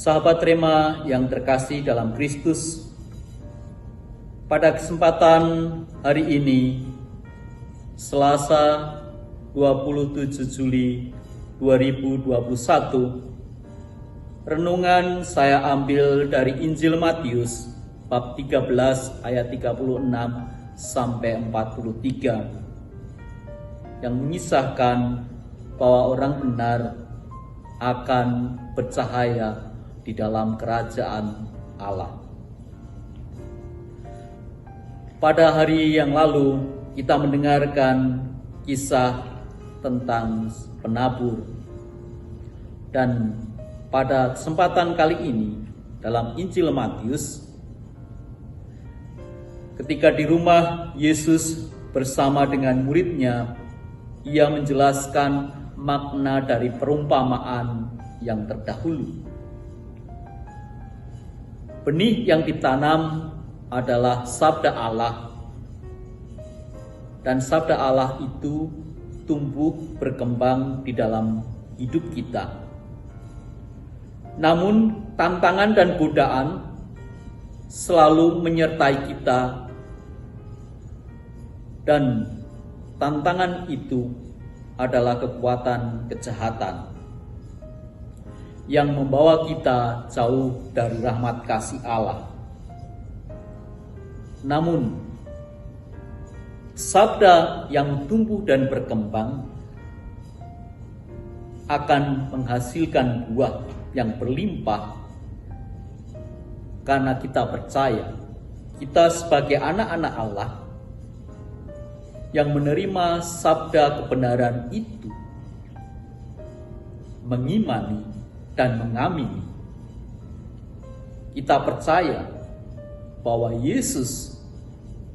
Sahabat Rema yang terkasih dalam Kristus, pada kesempatan hari ini, Selasa 27 Juli 2021, renungan saya ambil dari Injil Matius bab 13 ayat 36 sampai 43 yang mengisahkan bahwa orang benar akan bercahaya di dalam kerajaan Allah. Pada hari yang lalu kita mendengarkan kisah tentang penabur, dan pada kesempatan kali ini dalam Injil Matius, ketika di rumah Yesus bersama dengan muridnya, ia menjelaskan makna dari perumpamaan yang terdahulu. Benih yang ditanam adalah sabda Allah, dan sabda Allah itu tumbuh berkembang di dalam hidup kita. Namun tantangan dan godaan selalu menyertai kita, dan tantangan itu adalah kekuatan kejahatan yang membawa kita jauh dari rahmat kasih Allah. Namun, sabda yang tumbuh dan berkembang akan menghasilkan buah yang berlimpah karena kita percaya kita sebagai anak-anak Allah yang menerima sabda kebenaran itu, mengimani dan mengamini. Kita percaya bahwa Yesus,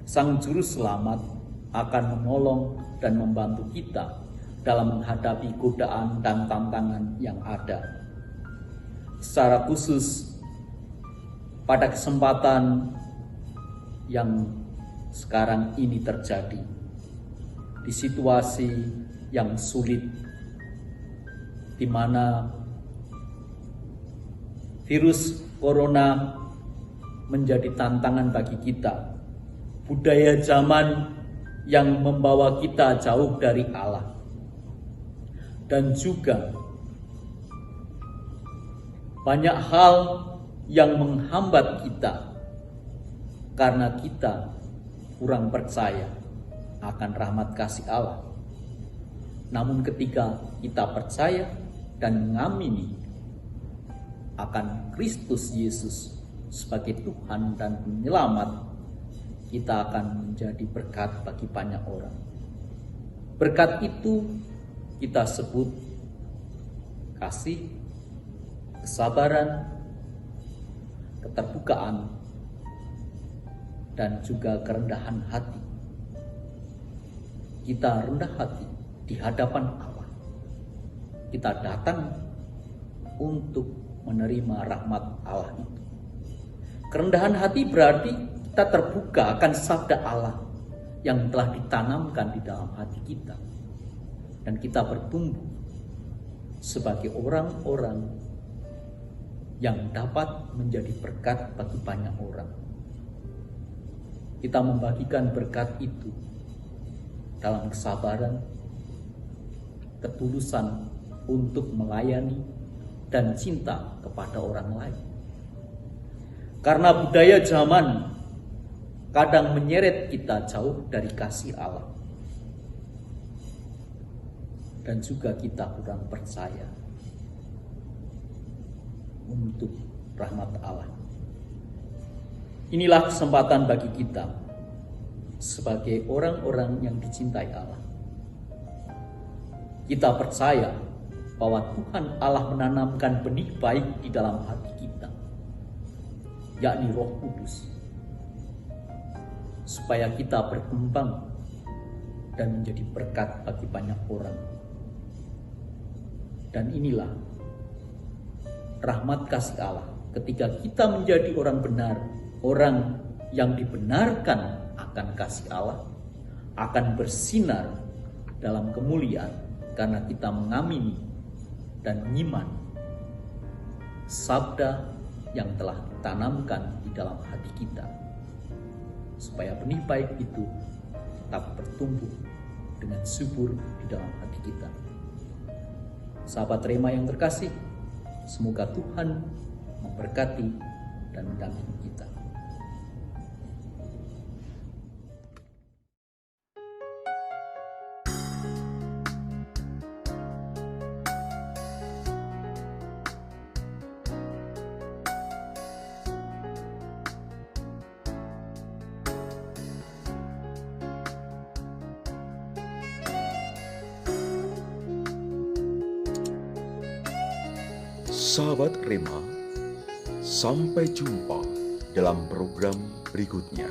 Sang Juru Selamat, akan menolong dan membantu kita dalam menghadapi godaan dan tantangan yang ada. Secara khusus, pada kesempatan yang sekarang ini terjadi, di situasi yang sulit, di mana virus corona menjadi tantangan bagi kita, budaya zaman yang membawa kita jauh dari Allah, dan juga banyak hal yang menghambat kita karena kita kurang percaya akan rahmat kasih Allah. Namun ketika kita percaya dan mengamini akan Kristus Yesus sebagai Tuhan dan Penyelamat, kita akan menjadi berkat bagi banyak orang. Berkat itu kita sebut kasih, kesabaran, keterbukaan, dan juga kerendahan hati. Kita rendah hati di hadapan Allah. Kita datang untuk menerima rahmat Allah itu. Kerendahan hati berarti kita terbuka akan sabda Allah yang telah ditanamkan di dalam hati kita, dan kita bertumbuh sebagai orang-orang yang dapat menjadi berkat bagi banyak orang. Kita membagikan berkat itu dalam kesabaran, ketulusan untuk melayani, dan cinta kepada orang lain. Karena budaya zaman kadang menyeret kita jauh dari kasih Allah, dan juga kita kurang percaya untuk rahmat Allah. Inilah kesempatan bagi kita sebagai orang-orang yang dicintai Allah. Kita percaya bahwa Tuhan Allah menanamkan benih baik di dalam hati kita, yakni Roh Kudus, supaya kita berkembang dan menjadi berkat bagi banyak orang. Dan inilah rahmat kasih Allah ketika kita menjadi orang benar, orang yang dibenarkan akan kasih Allah, akan bersinar dalam kemuliaan karena kita mengamini dan menyiman sabda yang telah ditanamkan di dalam hati kita, supaya benih baik itu tetap bertumbuh dengan subur di dalam hati kita. Sahabat Rema yang terkasih, semoga Tuhan memberkati dan mendampingi kita. Sahabat Rema, sampai jumpa dalam program berikutnya.